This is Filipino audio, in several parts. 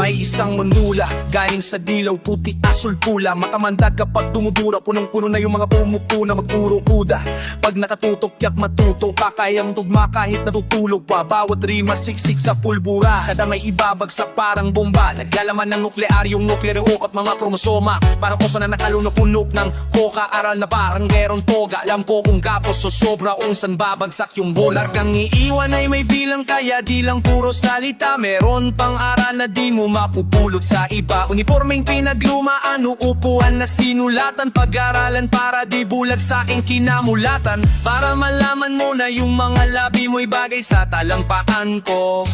May isang manula, galing sa dilaw, puti, asul, pula. Makamandag kapag dumudura, punong-puno na yung mga pumupuna, magpuro kuda. Pag nakatutok, yak matuto, kakayang tugma kahit natutulog pa. Bawat rima, siksik sa pulbura, kada may ibabagsak parang bomba. Naglalaman ng nuklearyong nuclear at mga kromosoma. Parang oso na nakalunok-unok ng koka. Aral na parang meron toga, alam ko kung gapos o sobra kung san babagsak yung bola. Kang iiwan ay may bilang, kaya di lang puro salita. Meron pang aral na di mo mapupulot sa iba. Uniformeng pinaglumaan, uupuan na sinulatan. Pag-aralan para di bulag sa aking kinamulatan. Para malaman mo na yung mga labi mo'y bagay sa talampakan ko.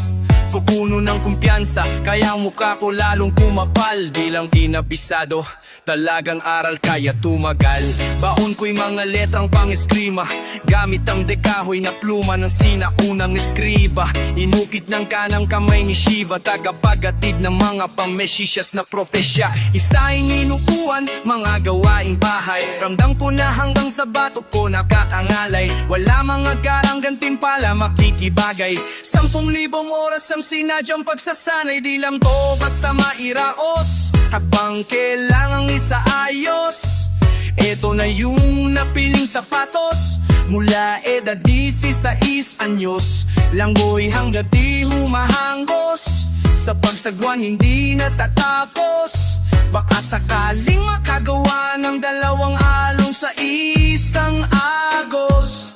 Pupuno ng kumpiyansa, kaya mukha ko lalong kumapal. Bilang kinabisado, talagang aral kaya tumagal. Baon ko'y mga letrang pang-eskrima, gamit ang dekahoy na pluma ng sinaunang eskriba. Inukit ng kanang kamay ni Shiva, tagapagatid ng mga pameshisyas na propesya. Isaing inupuan, mga gawaing bahay. Ramdam ko na hanggang sa batok ko nakaangalay. Wala mga garang gantimpala makikibagay. 10,000 oras ang sinadyang pagsasanay. Di lang to basta mairaos, habang kailangang isaayos. Ito na yung napiling sapatos, mula edad 16 anyos. Langgoy hanggat di humahanggos, sa pagsagwan hindi natatapos. Baka sakaling makagawa ng 2 alon sa isang agos.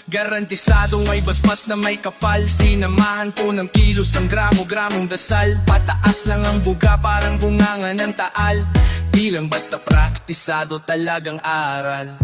Garantisadong may basbas na may kapal. Sinamahan ko ng kilos ang gramo-gramong dasal. Pataas lang ang buga parang bunganga ng taal. Di lang basta praktisado, talagang aral.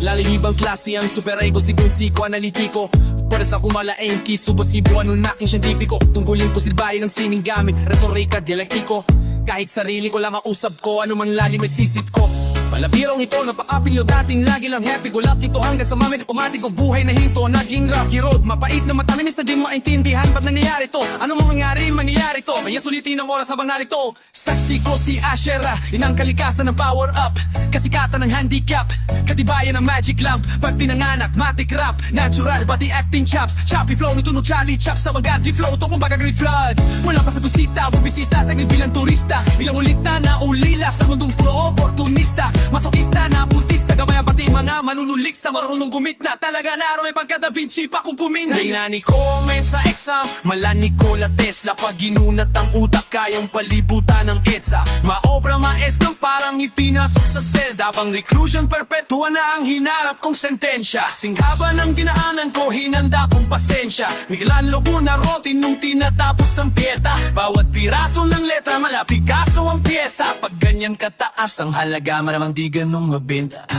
Lalihibang klase ang super ego, sigong psikoanalitiko. Para sa kumalain, kiso posibo anong aking siyentipiko. Tunggulin po silbahin ng sining gamit, retorika, dialektiko. Kahit sarili ko lang ang usap ko, ano man lalim may sisit ko. Palabirong ito, napaka-apilyo dating lagi lang happy. Gulat dito hanggang sa mamit automatic buhay na hinto. Naging rocky road, mapait na mataminis na di maintindihan. Ba't nangyayari to? Ano mangyayari to? Kaya sulitin ang oras habang narito. Saksi ko si Ashera, inang kalikasan ng power up. Kasikatan ng handicap, katibayan ng magic lamp. Pag pinanganak, matic rap, natural pati acting chops. Choppy flow, nutunog Charlie Chops. Sa bagad, flow to kung baga great flood. Mula pa sa gusita, bubisita sa bilang turista. Bilang ulit na ulila sa mundong puro oportunista. Masokista na putista, gamaya pati mga manunulik sa marunong gumitna. Talaga naro may pagka Da Vinci pa kung pumina. Nailani ko men sa exam, mala Nikola Tesla. Pag ginunat ang utak, kayang palibutan ng EDSA. Maobra maestro parang ipinasok sa selda. Bang reclusion perpetua na ang hinarap kong sentensya. Singhaba ng dinaanan ko, hinanda kong pasensya. Miguelan Lobo na rotin nung tinatapos ang pieta. Bawat piraso ng letra, mala Picasso ang pyesa. Pag ganyan kataas ang halaga, malamang di ganong mabenta.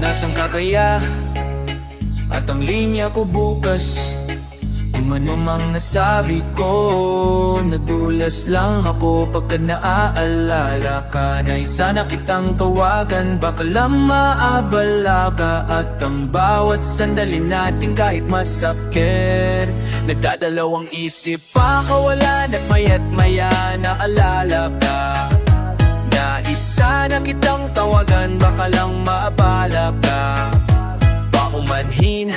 Nasaan ka kaya? At ang linya ko bukas, kung ano mang nasabi ko, nadulas lang ako pagka naaalala ka. Na'y sana kitang tawagan, baka lang maabala ka. At ang bawat sandali natin kahit masakit, nagdadalawang isip pa kawalan. At maya't maya naalala ka. Nais sana kitang tawagan, baka lang maabala ka. Paumanhin,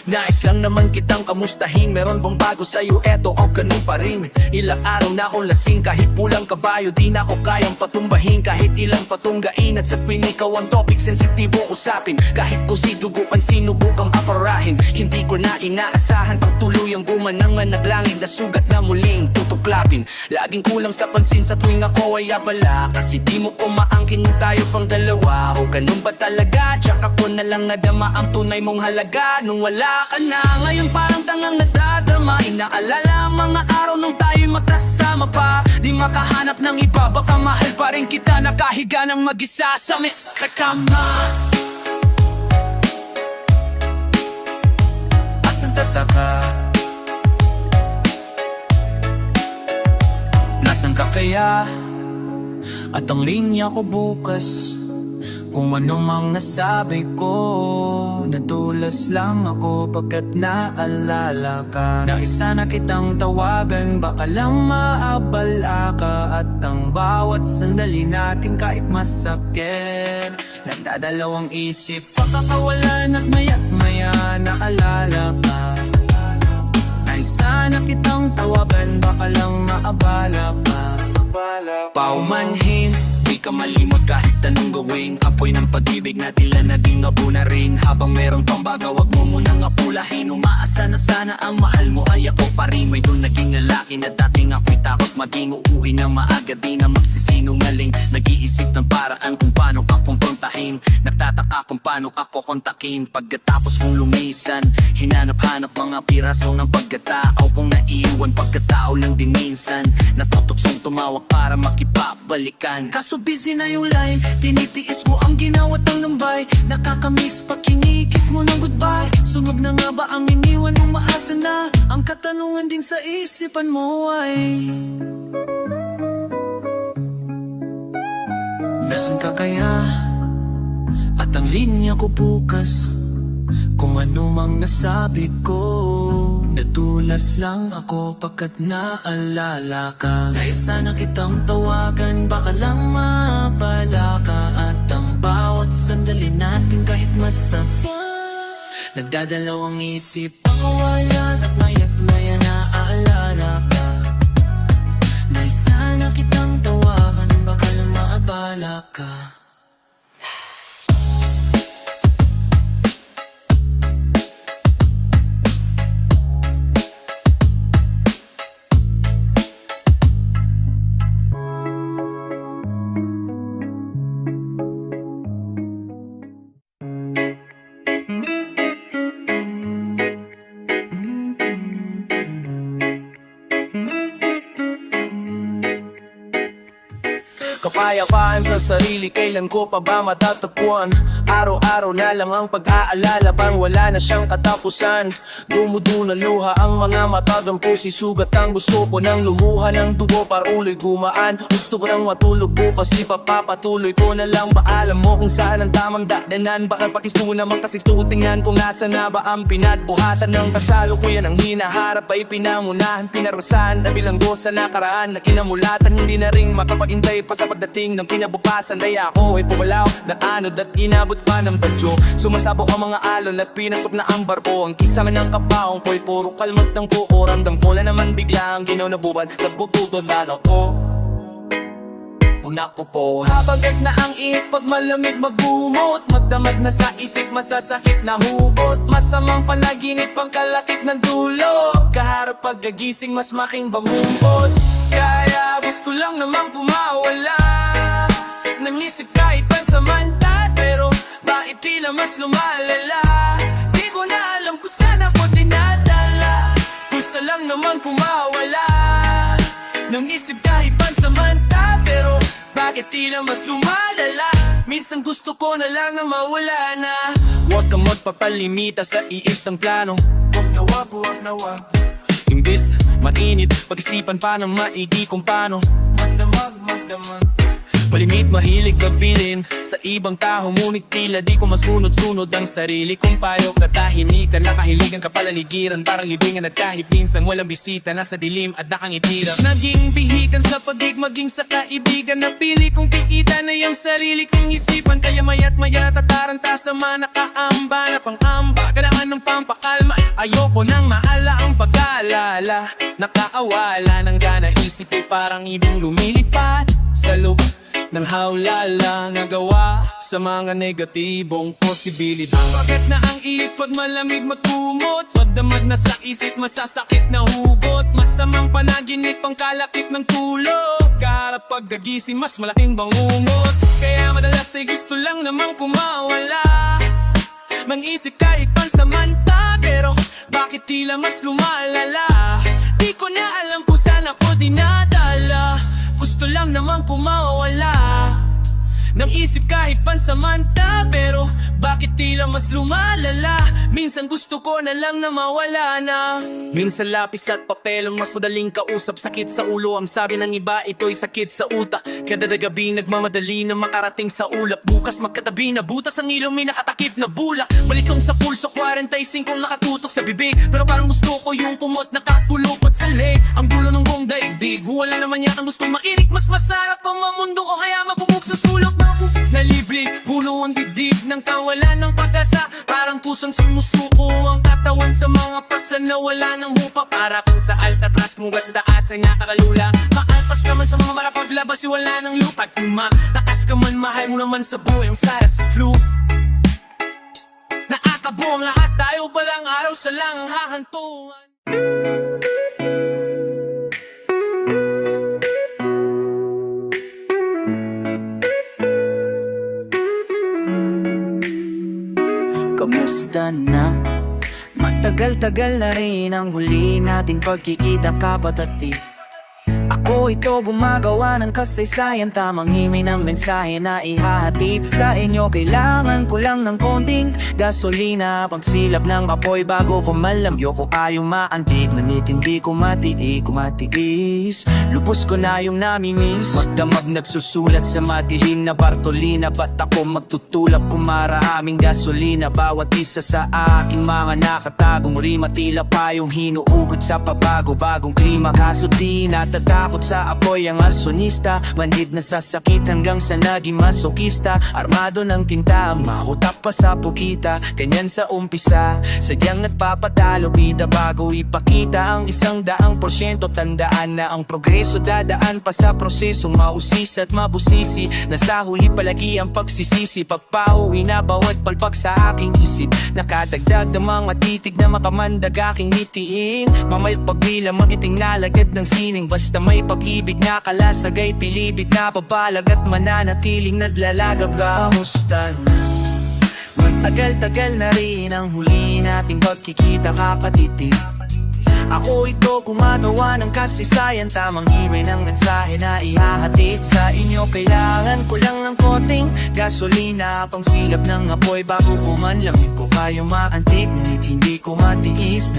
nais lang naman kitang kamustahin. Meron bang bago sa'yo? Eto o ganun pa rin. Ilang araw na akong lasing, kahit pulang kabayo di na ako kayang patumbahin. Kahit ilang patunggain at sa tuwing ikaw ang topic, sensitibo usapin. Kahit kung si duguan sinubukang aparahin, hindi ko na inaasahan pang tuluyang gumanang managlangin na sugat na muling tutuklapin. Laging kulang sa pansin sa tuwing ako ay abala, kasi di mo ko maangkin na tayo pang dalawa. O ganun ba talaga? Tsaka ko na lang nadama ang tunay mong halaga nung wala ka na. Ngayon parang tangang nadadrama, inaalala mga araw nung tayo'y magkasama pa. Di makahanap ng iba, baka mahal pa rin kita. Nakahiga ng mag-isa sa mesa kama. At nagtataka, Nasaan ka kaya? At ang linya ko bukas, kung ano mang nasabi ko, nadulas lang ako pagkat naalala ka. Naisa na kitang tawagan, baka lang maabala ka. At ang bawat sandali natin kahit masakit, nagdadalawang isip, pakakawalan at maya't maya naalala ka. Naisa na kitang tawagan, baka lang maabala ka. Paumanhin, di ka malimot kahit anong gawin. Apoy ng pag-ibig na tila naging abo na rin. Habang meron pang baga, wag mo munang apulahin. Umaasa na sana ang mahal mo ay ako pa rin. May dun naging lalaki na dating ako'y takot maging uuwi na maaga. Di na magsisinungaling, nag-iisip ng paraan kung paano ka kumprontahin. Nagtataka kung paano ka kukontakin. Pagkatapos mong lumisan, hinanap-hanap mga piraso ng pagkatao kung naiiwan pagkatao lang din minsan. Natutuksong tumawag para makipabalikan. Kaso busy na yung line, tinitiis ko ang ginawa ng lambay. Nakakamiss pag kinikis mo ng goodbye. Sunog na nga ba ang iniwan mong maasa na? Ang katanungan din sa isipan mo ay, nasaan ka kaya? At ang linya ko bukas, kung ano mang nasabi ko, nadulas lang ako pagkat naalala ka. Naisa na kitang tawagan, baka lang mapala ka. At ang bawat sandali natin kahit masakit, nagdadalawang isip, pakawalan at maya't maya naaalala ka. Naisa na kitang tawagan, baka lang maabala ka. Kapayapaan sa sarili, kailan ko pa ba matatagpuan? Araw-araw na lang ang pag-aalala, bang wala na siyang katapusan. Dumudo na luha ang mga mata ng pusi, sugat ang gusto ko ng lumuha ng dugo para uloy gumaan. Gusto ko nang matulog bukas, di pa papatuloy ko na lang. Ba alam mo kung saan ang tamang daanan? Baka pakisto naman kasi tingnan kung nasa na ba ang pinagbuhatan ng kasalukuyan. Ang hinaharap ay pinangunahan, pinarusahan, nabilanggo sa nakaraan. Naginamulatan, hindi na rin makapagintay pa sa pagdating ng kinabukasan. Daya ako ay pumalaw na anod at inabot pa ng badyo. Sumasabog ang mga alon at pinasok na ang barko. Ang kisama ng kapaong ko'y puro kalmat ng kuko. Ramdam ko na naman bigla ang ginaw na buwan. Nagbututo na ako, una ko po. Habang na ang ihip, pag malamig magbumot, magdamag na sa isip, masasakit na hugot. Masamang panaginip, pang kalakip ng dulo. Kaharap pagkagising, mas making bumumbot. Kaya gusto lang naman pumawala ng isip kahit pansamanta. Pero bakit tila mas lumalala? Di ko na alam kung saan ako dinadala. Gusto lang naman pumawala ng isip kahit pansamanta. Pero bakit tila mas lumalala? Minsan gusto ko na lang na mawala na. Huwag kang magpapalimita sa iisang plano. Huwag na wag. Imbis mainit, pag-isipan pa ng maigi kung paano magdamag. Malimit, mahilig gabilin sa ibang tao, ngunit tila di ko masunod-sunod ang sarili kong payo. Katahimikan, nakahiligan kapalaligiran, parang libingan at kahit minsan walang bisita, nasa dilim at nakangitira. Naging pihikan sa pagigmaging sa kaibigan, napili kong piita na yung sarili kong isipan. Kaya maya't maya tataranta sa manakaamba na pang-amba, kailangan ng pampakalma. Ayoko nang maala ang pag-aalala, nakaawala ng gana, isip ay parang ibang lumilipad sa loob ng hawlala, nagawa sa mga negatibong posibilidad. Bakit na ang ihip pag malamig magkumot, magdamag na sa isip, masasakit na hugot. Masamang panaginip, pang kalakip ng tulog. Kaharap pagkagising, mas malaking bangungot. Kaya madalas ay gusto lang namang kumawala ng isip kahit pansamanta. Pero bakit tila mas lumalala? Di ko na alam kung saan ako dinadala. Gusto lang naman pumawala ng isip kahit pansamanta. Pero bakit tila mas lumalala? Minsan gusto ko na lang na mawala na. Minsan lapis at papel ang mas madaling kausap. Sakit sa ulo ang sabi ng iba, ito'y sakit sa utak. Kada gabi nagmamadali na makarating sa ulap. Bukas magkatabi na butas ang ilong, may nakatakip na bulak. Balisong sa pulso, 45 kong nakatutok sa bibig. Pero parang gusto ko yung kumot nakapulupot sa leg. Ang gulo ng buong daigdig, wala naman yatang gustong makinig. Mas masarap ang mamundo ko kaya magubog sa sulok na libre. Puno ang dibdib ng kawalan ng pag-asa. Parang kusang sumusuko ang katawan sa mga pasa na wala ng hupa. Para kung sa Alcatraz mula sa taas ay nakakalula. Maalpas ka man sa mga marapaglabas, wala ng lupa. Takas ka man, mahal mo naman sa buhay ang sara sa flu. Naakabuang lahat, tayo palang araw sa lang ang hahantungan. Kamusta na? Matagal-tagal na rin ang huli natin pagkikita kapatid. Ako ito gumagawa ng kasaysayan, tamang himay ng mensahe na ihahatid sa inyo. Kailangan ko lang ng konting gasolina, pagsilap ng apoy bago ko malamyo. Kung ayaw maantig, nanit hindi ko matiis. Lubos ko na yung namimiss. Magdamag nagsusulat sa madilim na Bartolina. Ba't ako magtutulak kung maraming gasolina? Bawat isa sa aking mga nakatagong rima, tila pa yung hinuugod sa pabago-bagong klima. Kaso di natatakot sa apoy ang arsonista, manhid na sasakit hanggang sa naging masokista. Armado ng tinta, mautak pa sa pugita, ganyan sa umpisa. Sadyang nagpapatalo bida bago ipakita ang 100%. Tandaan na ang progreso dadaan pa sa prosesong mausis at mabusisi. Nasa huli palagi ang pagsisisi, pagpauwi na bawat palpak sa aking isip. Nakadagdag ng mga titig na makamandag aking nitiin. Mamayot pagbilang magiting nalagad ng sining. Basta may pag-ibig na kalasagay, pilibig na pabalag at mananatiling naglalagab. Kamusta na? Matagal-tagal na rin ang huli nating pagkikita kapatid. Ako ito gumagawa ng kasaysayan, tamang himay ng mensahe na ihahatid sa inyo. Kailangan ko lang ng konting gasolina, pangsilap ng apoy bago ko manlamig. Ko kayo maantig, ngunit hindi ko matiis.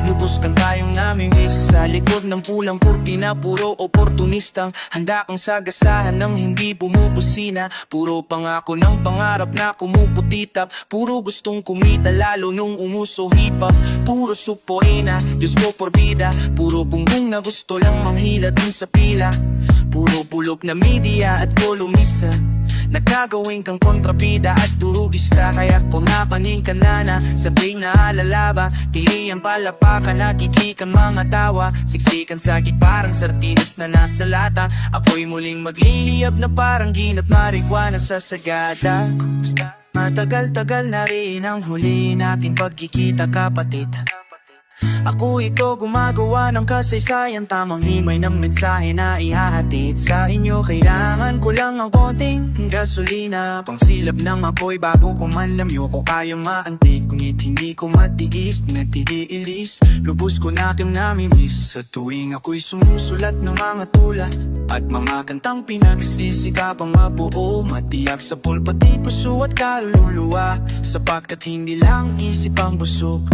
Lubos kang tayong namimiss. Sa likod ng pulang kurtina, puro oportunistang handa kang sagasahan ng hindi bumubusina. Puro pangako ng pangarap na kumuputitap. Puro gustong kumita lalo nung umuso hip-hop. Puro supo Diyos ko porbida, puro punggong na gusto lang manghila dun sa pila. Puro bulok na media at kolumnista, nagkagawin kang kontrabida at durugista. Kaya pumapaning ka na sa tuwing naalala ba, tili ang palapakan, nakikikan mga tawa. Siksikan sagit parang sardinas na nasa lata. Ako'y muling magliliyab na parang ginat marijuana sa sagada. Matagal-tagal na rin ang huli natin pagkikita kapatid. Ako ito gumagawa ng kasaysayan, tamang himay ng mensahe na ihahatid sa inyo. Kailangan ko lang ng konting gasolina, pangsilap ng apoy bago ko manlamyo. Ko kayang maantig, ngunit hindi ko matiis, natiilis. Lubos ko na kang namimiss. Sa tuwing ako'y sumusulat ng mga tula at mga kantang pinagsisikapang mabuo, matiyak sa pulpati, puso at kaluluwa. Sapagkat hindi lang isip ang busog,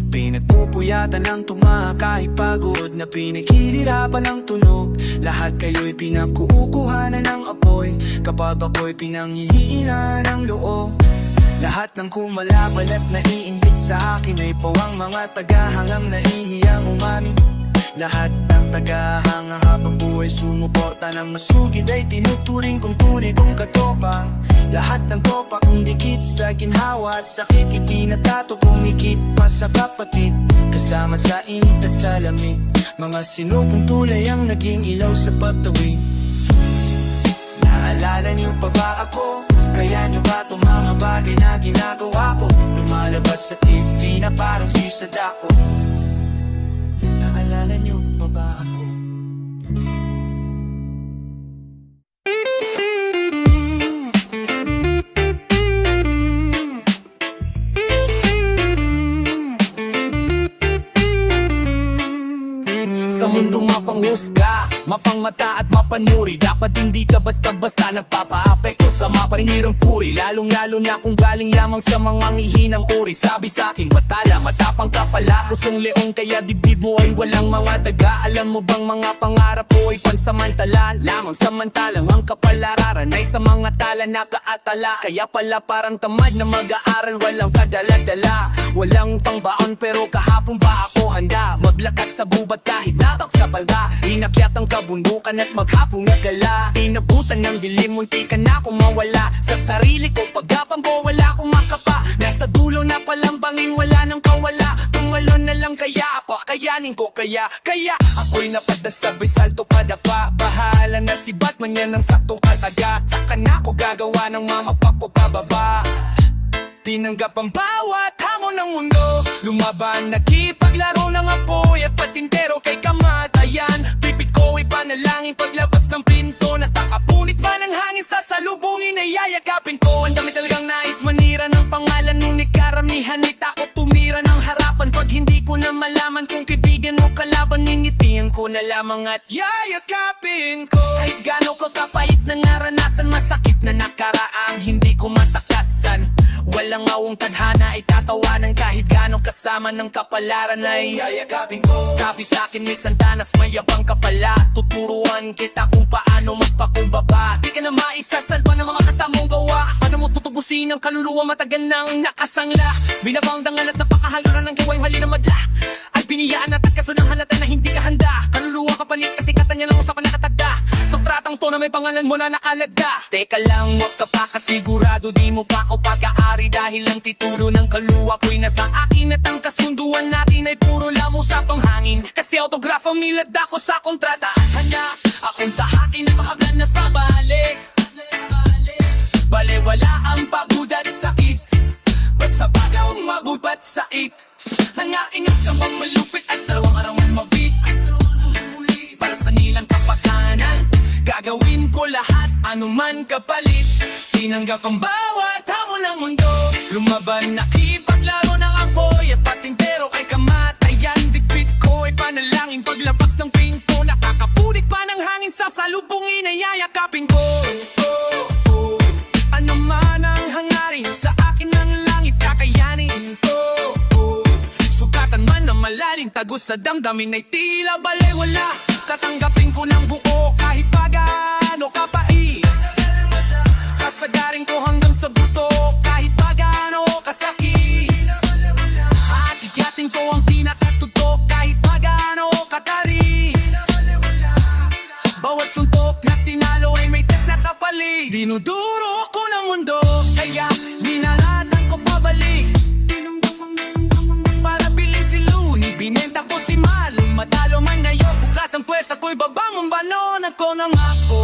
pinagpupuyatan ng tuma kahit pagod na pinaghihirapan ng tunog. Lahat kayo'y pinagkukuhanan ng apoy kapag ako'y pinanghihiina ng loob. Lahat ng kumalabal at naiinggit sa akin ay pawang mga tagahangang nahihiyang umamin. Lahat ng tagahanga habang buhay sumuporta ng masugid ay tinuturing kong tunay kong katopa. Lahat ng topa kong dikit sa ginhawa at sakit, itinatato kong ikit pa sa kapatid. Kasama sa init at sa lamig, mga sinukong tulay ang naging ilaw sa pagtawid. Naalala niyo pa ba ako? Kaya niyo ba itong mga bagay na ginagawa ko? Lumalabas sa TV na parang si Sadako. Naalala niyo pa ba ako? Sa mundong mapanghusga, Mapangmata at mapanuri, dapat hindi ka basta-basta nagpapa-apekto sa mapaninirang puri. Lalong-lalo na kung galing lamang sa mga ngihinang uri. Sabi sa'kin, batala, matapang ka pala, kusong leong kaya dibdib mo ay walang mga daga. Alam mo bang mga pangarap ko ay pansamantala lamang, samantalang ang kapalaran ay sa mga tala nakaatala. Kaya pala parang tamad na mag-aaral, walang kadala-dala, walang pangbaon, pero kahapon ba ako handa maglakad sa gubat kahit natok sa palda. Inakyat ang kabundukan at maghapong nagala, inabutan ng dilim, munti ka na akong mawala sa sarili ko. Pagkapambo wala akong makapa, nasa dulo na palambangin, wala nang kawala. Tumalon na lang kaya ako, kayanin ko kaya ako'y napadasabay, salto padapa. Bahala na si Batman, yan ang saktong kataga. Saka na ako gagawa ng mamapak ko pababa. Tinanggap ang bawat hamon ng mundo, lumaban, nakipaglaro ng apoy at patintero kay kamatayan. Pipit ko ay panalangin paglabas ng pinto, natakapunit man ang hangin, sasalubungin ay yayakapin ko. Ang dami talagang nais manira ng pangalan, ngunit karamihan ay takot tumira ng harapan. Pag hindi ko na malaman kung kaibigan mo kalaban, ninitian ko na lamang at yayakapin ko. Kahit gaano ko kapait na naranasan, masakit na nakaraang hindi ko matakasan. Walang awong tadhana ay tatawanan, kahit gaano kasama ng kapalaran ay yayakapin ko. Sabi sa'kin may sandanas, mayabang ka pala, tuturuan kita kung paano magpakumbaba. Di ka na maisasalba ng mga katamong gawa. Paano mo tutubusin ang kaluluwa, matagal nang nakasangla. Binabangdangan at napakahaluran ng gawang hali na madla, ay biniyaan at kaso ng halata na hindi ka handa. Kaluluwa ka palit kasi katanya lang usapan nakatagda. Sa tratang to na may pangalan mo na nakalagda. Teka lang, wag ka pa kasigurado, di mo pa ako pag-aari, dahil ang titulo ng kaluwa ko'y nasa akin at ang kasunduan natin ay puro lamo sa panghangin. Kasi autograph ang nilad ako sa kontrata. Handa akong tahakin at mahaglanas pabalik. Bale wala ang pagod at sakit, basta bagaw magubat sait. Ang aking isang malupit at dalawang arawan mabit, para sa nilang kapakanan gagawin ko lahat, anuman kapalit. Tinanggap ang bawat hamon ng mundo, lumaban, nakipaglaro ng apoy at patintero kay kamatayan. Dikpit ko ay panalangin paglabas ng pinto, nakakapunik pa ng hangin, sasalubungin ay yayakapin ko. Ano man ang hangarin, sa akin ang langit kakayanin ko. Sugatan man na malalim, tagos sa damdamin ay tila balewala. Tatanggapin ko ng buo kahit pagano kapait, sasagarin ko hanggang sa buto kahit pagano kasakit. At iyatin ko ang pinakatutok kahit pagano kataris. Bawat suntok na sinalo ay may tek na kapalit. Dinuduro ko ng mundo, kaya ninalatan ko pabalik. Para bilhin si Looney, binenta ko si Malum. Matalo man ngayon, bukas ang pwersa ko'y babangon, banonan ko ng ako.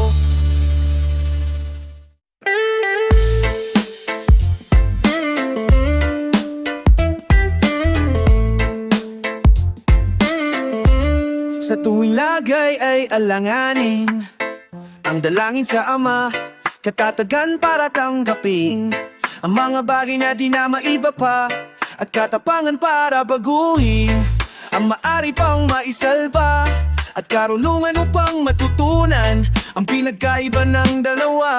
Sa tuwing lagay ay alanganin ang dalangin sa Ama, katatagan para tanggapin ang mga bagay na di na maiba pa, at katapangan para baguhin ang maari pang maisalba, at karunungan upang matutunan ang pinagkaiba ng dalawa.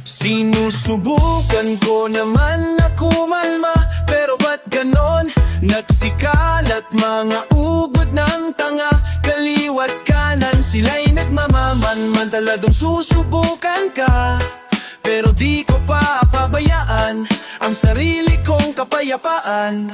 Sinusubukan ko naman na kumalma, pero ba't ganon? Nagsikalat mga ubod ng tanga, kaliwat kanan sila'y nagmamamanman. Talagang susubukan ka, pero di ko pa pabayaan ang sarili kong kapayapaan.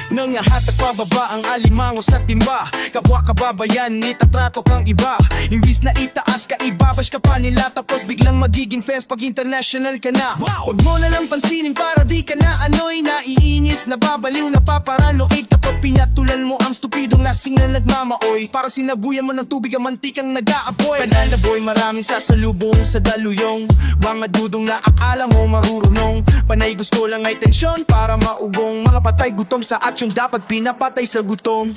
Nangahatak pababa ang alimango sa timba, kapwa kababayan, itatrato kang iba. Imbis na itaas ka, ibabash ka pa nila, tapos biglang magiging fans pag international ka na. Huwag mo na lang pansinin para di ka na ano'y naiinis, nababaliw, napaparanoid kapag pinatulan mo ang stupidong lasing na nagmamaoy. Para sinabuyan mo ng tubig ang mantikang nag-aapoy. Banana boy, maraming sasalubong sa daluyong, mga dudong na akala mo marurunong. Panay gusto lang ay tensyon para maugong, mga patay gutom sa aksyon dapat pinapatay sa gutom.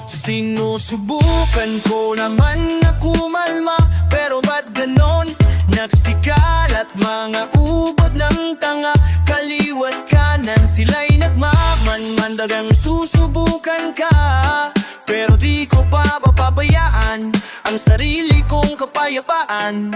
Sinusubukan ko naman na kumalma, pero ba't ganon? Nagsikalat mga ubod ng tanga, kaliwat kanan sila'y nagmamanman. Dagang susubukan ka, pero di ko pa ang sarili kong kapayapaan.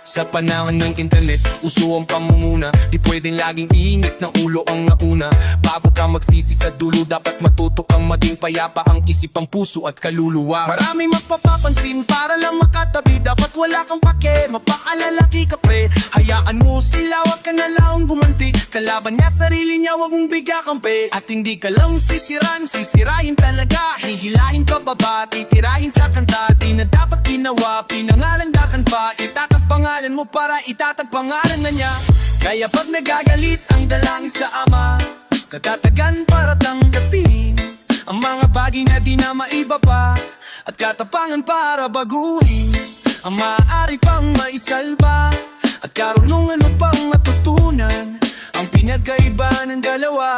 Sa panahon ng internet, uso ang pamumuna. Di pwedeng laging init ng ulo ang nauna. Bago ka magsisi sa dulo, dapat matuto kang maging payapa ang isip, ang puso at kaluluwa. Maraming magpapapansin para lang makatabi. Dapat wala kang pake, mapaalalaki ka pre. Hayaan mo sila, wag ka na lang gumanti. Kalaban niya sarili niya, wag mong bigya kampe. At hindi ka lang sisirain talaga. Hihilahin ka baba, titirahin sa kanta. Di na dapat ginawa, pinangalandakan pa. Itatag pangalan mo para itatag pangalan na niya. Kaya pag nagagalit ang dalangin sa ama, katatagan para tanggapin ang mga bagay na di na maiba pa, at katapangan para baguhin ang maaari pang maisalba, at karunungan mo pang matutunan ang pinagkaiba ng dalawa.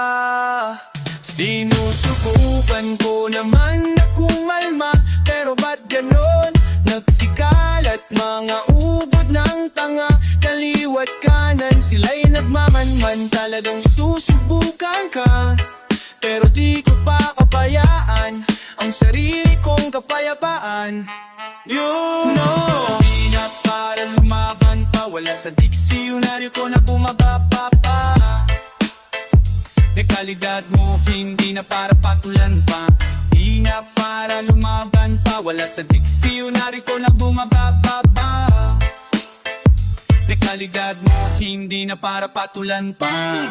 Sinusubukan ko naman na kumalma, pero ba't ganon? Nagsikalat mga ubod ng tanga, kaliwat kanan sila'y nagmamanman. Talagang susubukan ka, pero di ko pa kapayaan ang sarili kong kapayapaan. You know, di na para lumaban pa, wala sa diksyonaryo ko na bumababa pa. Dekalidad mo, hindi na para patulan pa. Di na para lumaban pa, wala sa diksyonaryo ko na bumababa pa. Dekalidad mo, hindi na para patulan pa.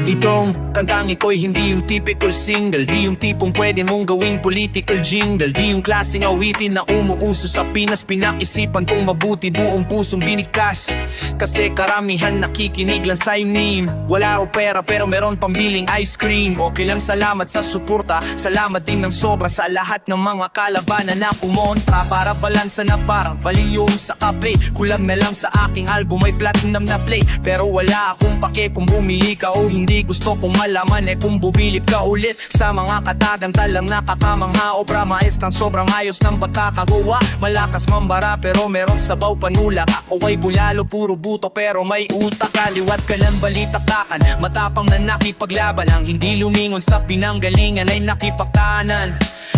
Itong kantang ito'y hindi yung typical single, di yung tipong pwede mong gawing political jingle, di yung klaseng awitin na umuuso sa Pinas. Pinakisipan kong mabuti, buong pusong binigkas, kasi karamihan nakikinig lang sa meme. Wala raw pera pero meron pambiling ice cream. Okay lang, salamat sa suporta, salamat din ng sobra sa lahat ng mga kalabanan na kumontra. Para balansa na parang valiyum sa kape, kulang na lang sa aking album may platinum na play. Pero wala akong pake kung bumili ka o hindi, gusto kong malaman kung bubilip ka ulit sa mga katagantalang nakakamangha. Obra maestrang sobrang ayos ng pagkakagawa, malakas mambara pero meron sabaw panulak. Ako ay bulalo, puro buto pero may utak. Kaliwat ka lang balitaktakan, matapang na nakipaglaban. Ang hindi lumingon sa pinanggalingan ay nakipagtahanan.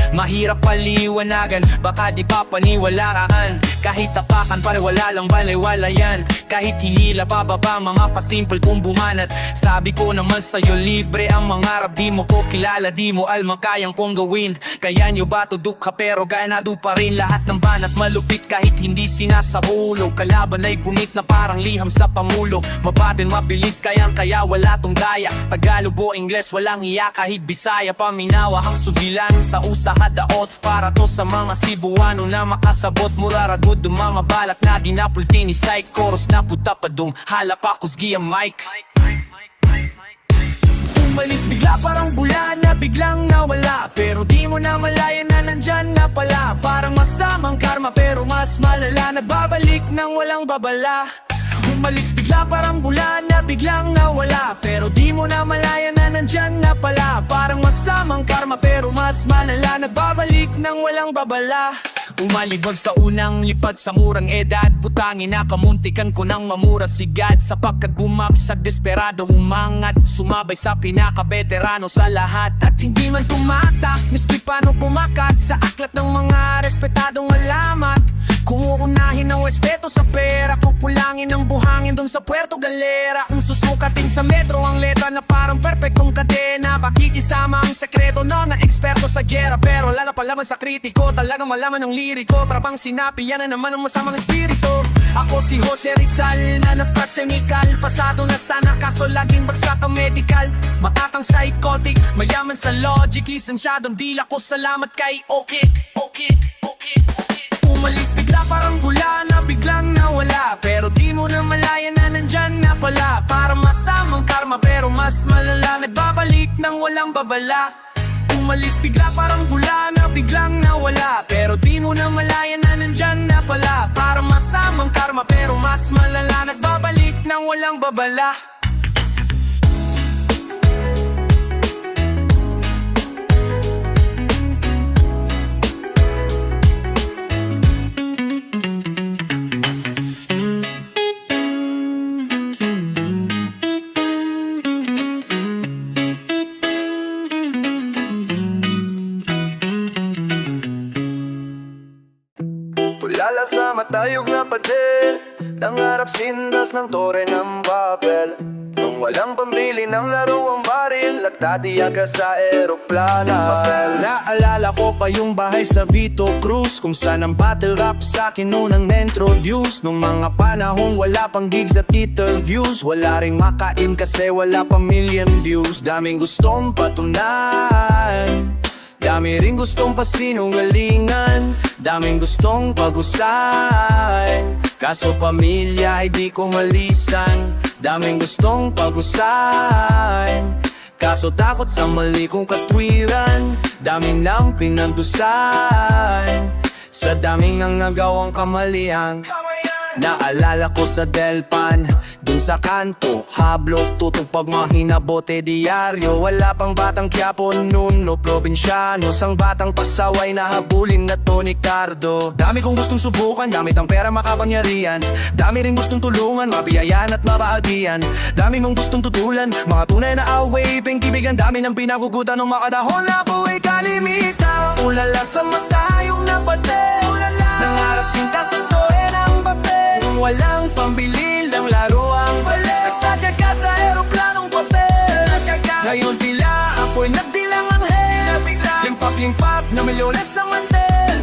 Mahirap paliwanagan, baka di pa paniwalaan. Kahit tapakan pare wala lang balay-wala yan. Kahit hinila pababa mga pasimple kong bumanat. Sabi ko naman sa'yo libre ang mangarap, di mo ko kilala, di mo alma kayang kong gawin. Kaya nyo ba tudok ka pero ganado pa rin. Lahat ng banat malupit kahit hindi sinasahulog. Kalaban ay punit na parang liham sa pamulo. Mabatin mabilis kaya wala tong daya. Tagalog o Ingles walang iya, kahit Bisaya paminawa ang subilan sa usahadaot. Para to sa mga Cebuano na makasabot, muraragod ng mga balak na ginapulti ni Psych. Chorus na puta pa dum, halap ako's giyang mic. Umalis bigla parang bula na biglang nawala, pero di mo na malaya na nandyan na pala. Parang masamang karma pero mas malala, nagbabalik nang walang babala. Umalis bigla parang bula na biglang nawala, pero di mo na malaya na nandyan na pala. Parang masamang karma pero mas malala, nagbabalik nang walang babala. Umalibag sa unang lipad sa murang edad, butangin na kamuntikan ko nang mamura si God. Sapagkat bumagsak desperado umangat, sumabay sa pinaka-veterano sa lahat. At hindi man tumatak, miski paano pumakat sa aklat ng mga respetadong alamat. Kung uunahin ang respeto sa pera, kukulangin ang buhangin dun sa Puerto Galera. Kung susukatin sa metro ang letra na parang perfectong kadena, pakikisama ang sekreto no na eksperto sa gera. Pero lala pa laman sa kritiko, talagang malaman ng liriko. Para pang sinapi, yan na naman ang masamang espiritu. Ako si Jose Rizal na nagpasemikal, pasado na sana kaso laging bagsak ang medical. Matatang psychotic, mayaman sa logic, isensyadong dila ko, salamat kay Okik. Umalis bigla parang gula na biglang nawala, pero di mo na malaya na nandyan na pala. Para masamang karma pero mas malala, nagbabalik nang walang babala. Umalis bigla parang gula na biglang nawala, pero di mo na malaya na nandyan na pala. Para masamang karma pero mas malala, nagbabalik nang walang babala. Naalala sa matayog na pader, nangarap sindas ng tore ng papel. Nung walang pambili ng laro ang baril, nagtatiyaga sa eroplano. Naalala ko pa yung bahay sa Vito Cruz, kung saan ang battle rap sa akin unang na-introduce. Nung mga panahong wala pang gigs at interviews, wala ring makain kasi wala pang million views. Daming gustong patunan, dami rin gustong pasinungalingan, daming gustong pag-usay, kaso pamilya ay di ko malisan. Daming gustong pag-usay, kaso takot sa mali kong katwiran. Daming lang pinag-usay, sa daming ang nagawang kamalian. Naalala ko sa Delpan, dun sa kanto, hablok, tutong pagmahina, bote diaryo. Wala pang batang Quiapo nun, no probinsyano. Sang batang pasaway na habulin na Tony Cardo. Dami kong gustong subukan, dami tang pera makapangyarihan. Dami rin gustong tulungan, mabiyayan at mabaagian. Dami mong gustong tutulan, mga tunay na away, pengkibigan. Dami ng pinakukutan ng makadahon na buhay kalimitan. Ulala sa matayong na pate, nangarap sintas ng tore ng papel. Walang pambili lang laro ang balik, nagtatyaga sa eroplanong papel. Ngayon tila ako'y nagdilang anghel, limpak-limpak na milyones sa mantel.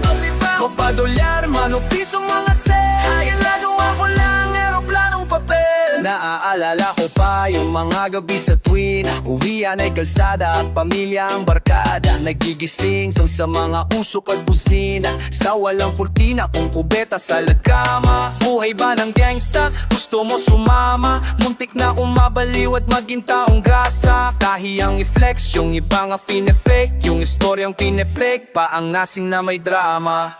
Mapadolyar, manok, piso, mga sen, ginagawa ko lang eroplanong papel. Naaalala ko pa yung mga gabi sa tuwin, uwian ay kalsada at pamilya ang barkada. Nagigising sa mga usok at busina, sa walang kurtina kung kubeta sa lagkama. Buhay ba ng gangsta? Gusto mo sumama? Muntik na akong mabaliw at maging taong grasa. Kahiyang i-flex, yung iba nga pinefake, yung istoryang pinefake pa ang nasing na may drama.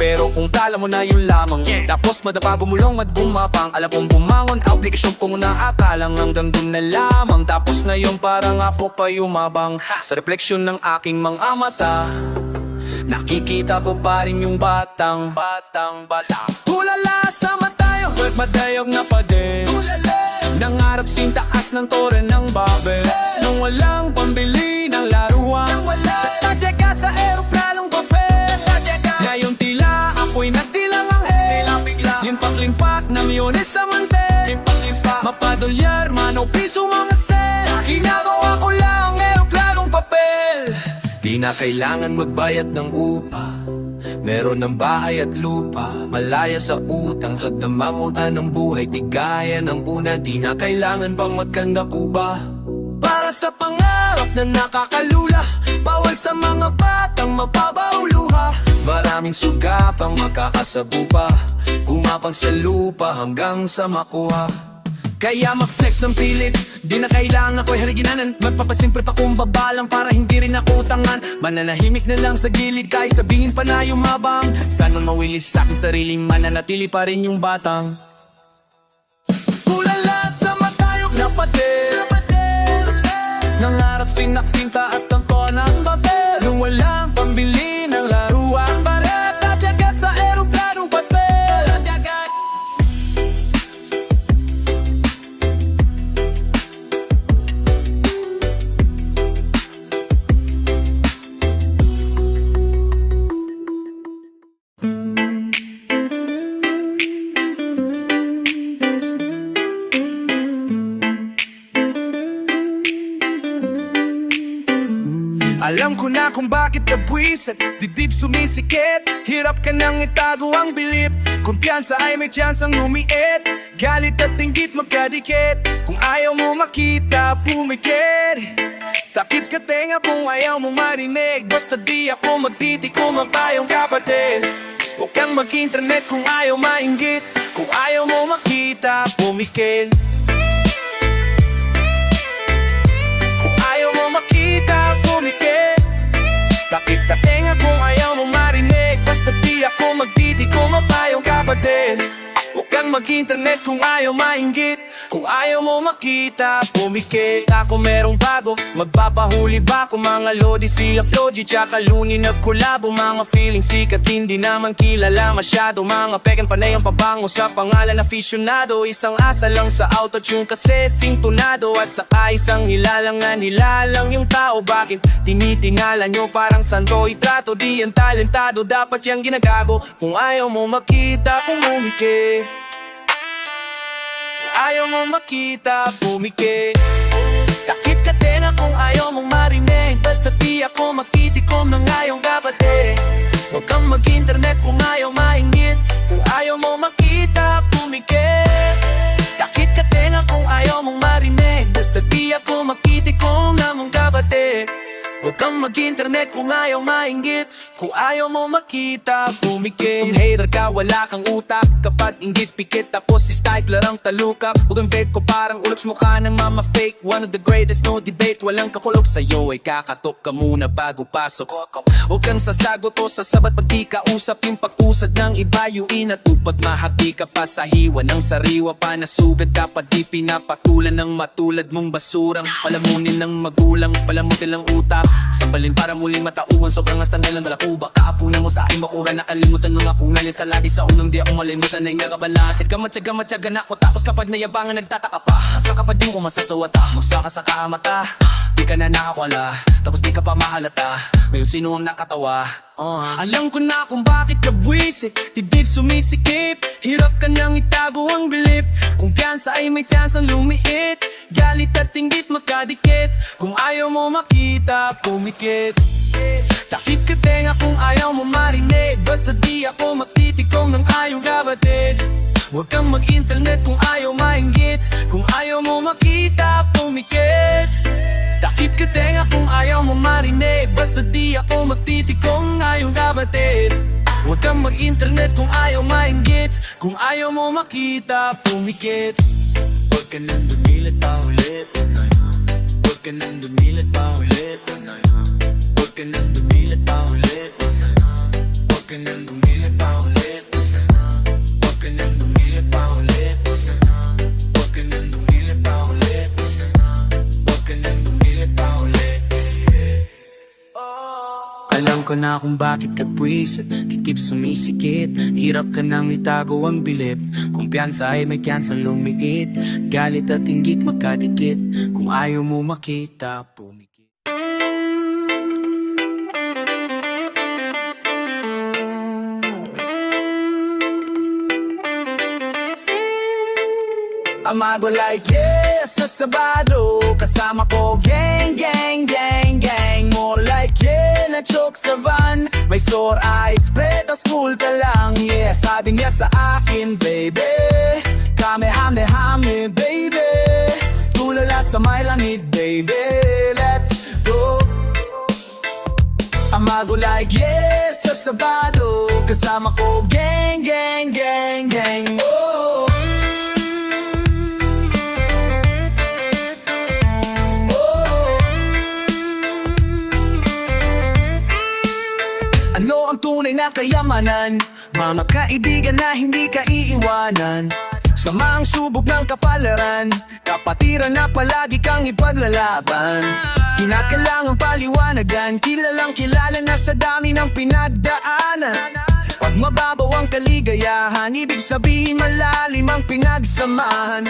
Pero kung tala mo na yun lamang, tapos madapa gumulong at bumapang, alam kong bumangon, aplikasyon kong naakalang hanggang dun na lamang. Tapos ngayon parang ako pa yumabang sa refleksyon ng aking mga mata. Nakikita ko pa rin yung batang tulala sa matayo at madayog na pader. Nangarap sintaas ng tore ng babel. Nung walang pambili ng laruan, nagtatyaga sa eroplanong papel. Ngayon tila ako'y nagdilang anghel, limpak-limpak na milyones sa mantel. Mapadolyar, mano, piso, mga sen, ginagawa ko lang eroplanong papel. Di na kailangan magbayad ng upa, meron ng bahay at lupa, malaya sa utang, kagdamamutan ng buhay, tigaya ng una. Di na kailangan pang magkanda kuba para sa pangarap na nakakalula. Bawal sa mga batang mababaw luha, maraming suga pang makakasabu pa, kumapang sa lupa hanggang sa makuha. Kaya mag-flex ng pilit, di na kailangan ako'y hariginanan. Magpapasimpre pa kung babalang para hindi rin ako utangan. Mananahimik na lang sa gilid kahit sabihin pa na yumabang. Saan man mawilis sa aking sarili, mananatili pa rin yung batang tulala sa matayog na pader. Nangarap sinaksin taas ng tonang papel. Nung walang pambili ng laruan, para tatyaga sa eroplanong papel. Alam ko na kung bakit ka buwisit, dibdib sumisikit, hirap ka nang itago ang bilip. Kumpiyansa ay may tsansang lumiit, galit at inggit magkadikit. Kung ayaw mo makita, pumikit. Takip ka tenga kung ayaw mo marinig, basta di ako magtitikom ang payong kapatid. Huwag kang mag-internet kung ayaw mainggit, kung ayaw mo makita, pumikit. Kung ayaw mo makita, pumikit. Takip ka tenga kung ayaw mo marinig, basta di ako magtitikom ang payong kapatid. Huwag kang kang mag-internet kung ayaw mainggit. Kung ayaw mo makita, pumikit. Ako merong bago, magpapahuli ba kung mga Lodi, sila Floji, tsaka Luni nagkulabo. Mga feeling sikat, hindi naman kilala masyado. Mga peken panay ang pabango sa pangalan aficionado. Isang asa lang sa autotune kasi sintonado. At saka isang nilalangan, nilalang yung tao. Bakit tinitingala nyo parang santo itrato? Di yan talentado, dapat yang ginagago. Kung ayaw mo makita, pumikit. Ayaw mo makita, pumikit. Takip ka tena kung ayaw mong marinig. Basta di ako magtitikom ng ayong kapatid. Huwag kang mag-internet kung ayaw mainggit. Kung ayaw mo makita, pumikit. Takip ka tena kung ayaw mong marinig. Basta di ako magtitikom ng mong kapatid. Huwag kang mag-internet kung ayaw mainggit. Kung ayaw mo makita, pumikit. Kung hater ka, wala kang utak. Kapag inggit, pikit ako si Stifler ang talukap. Huwag ang fake ko parang ulots mukha ng mama fake. One of the greatest, no debate. Walang kakulog sa'yo ay kakatok ka muna bago pasok. Huwag kang sasagot o sasabat pag di ka usap. Yung pag-usad ng iba yung inatupag. Mahati ka pa sa hiwa ng sariwa. Panasugad dapat di pinapatulan ng matulad mong basurang palamunin ng magulang. Palamutin lang utak, sambalin para muling matauhan. Sobrang astandalan malakuba. Kaapunan mo sa aking bakura. Nakalimutan mga kunal yung saladi sa unang di ako malimutan na yung nagabala. Tsaga na ako tapos kapag nayabangan nagtataka pa. Asa kapag di ko masasawata, magsaka sa kamata. Di ka na nakakwala, tapos di ka pa mahalata. May sino ang nakatawa. Alam ko na kung bakit ka buwisit, tibig sumisikip. Hirap ka nang itago ang bilip. Kung piyansa ay may tiyansang lumiit. Galit at inggit makadikit. Kung ayaw mo makita, pumikit. Takip ka tenga kung ayaw mo marinig. Basta di ako magtitikom ng ayong kapatid. Huwag kang mag-internet kung ayaw mainggit. Kung ayaw mo makita, pumikit. Takip ka tenga kung ayaw mo marinig. Basta di ako magtitikom ng ayong kapatid. Huwag kang mag-internet kung ayaw mainggit. Kung ayaw mo makita, pumikit. Huwag ka nang dumilat pa ulit. Huwag ka nang dumilat pa ulit. Huwag ka nang dumilat pa ulit. Huwag ka nang dumilat pa ulit. Huwag ka nang dumilat pa ulit. Huwag ka nang dumilat pa ulit. Huwag ka nang dumilat pa ulit. Alam ko na kung bakit ka buwisit, titip sumisikit. Hirap ka nang itago ang bilip. Kung piyansa ay may tiyansang lumiit. Galit at inggit magkadikit. Kung ayaw mo makita, pumikit. Amago like yes sa Sabado. Kasama ko gang, gang, gang, gang. More like yeah na choke sa van. May sore eyes, bet school ka lang. Yeah, sabi niya sa akin baby, Kamehame-hame baby. Tulala sa may langit baby, let's go. Amago like yes sa Sabado. Kasama ko gang, gang, gang, gang. Oh. Ano ang tunay na kayamanan? Mga kaibigan na hindi ka iiwanan. Samang subok ng kapalaran, kapatiran na palagi kang ipaglalaban. Kinakailangang paliwanagan, kilalang kilala na sa dami ng pinagdaanan. Pag mababaw ang kaligayahan, ibig sabihin malalim ang pinagsamahan.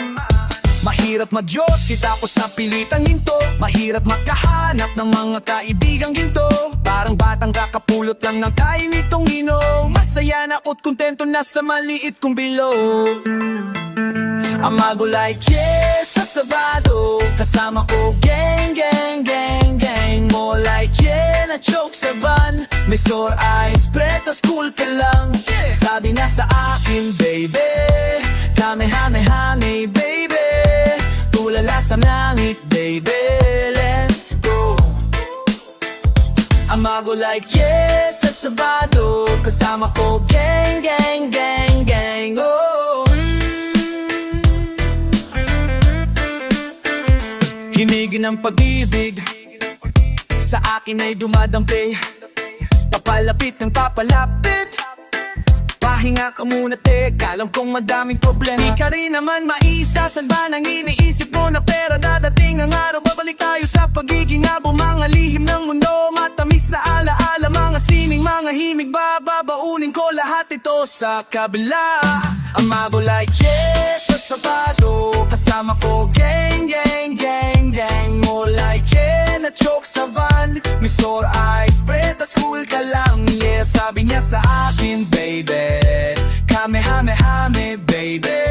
Mahirap mag-Diyos, tapos sa pilitang ginto. Mahirap makahanap ng mga kaibigang ginto. Parang batang kakapulot lang ng kain itong inom. Masaya na ako't kontento na sa maliit kong bilog. Amago like yes sa Sabado. Kasama ko gang, gang, gang, gang. More like yeah na choke sa van. May sore eyes, preta school ka lang. Sabi na sa akin baby, Kamehame-hame baby. Tulala sa langit baby, let's go. Amago like yes sa Sabado. Kasama ko gang, gang, gang, gang. Oh. Himigin ang pag-ibig sa akin ay dumadampi. Papalapit ng papalapit. Pahinga ka muna teka, alam kong madaming problema. Di ka rin naman maisa, saan ba nang iniisip mo na pera? Dadating ang araw, babalik tayo sa pagiging abo. Mga lihim ng mundo, matamis na alaala. Mga sining, mga himig, babaunin ko lahat ito sa kabila. Amago like yes, sa Sabado. Kasama ko gang, gang, gang, gang. Mo like yeah, na choke sa van. May sore eyes, pretas cool ka lang. Yeah, sabi niya sa akin, baby, Kamehame-hame, baby.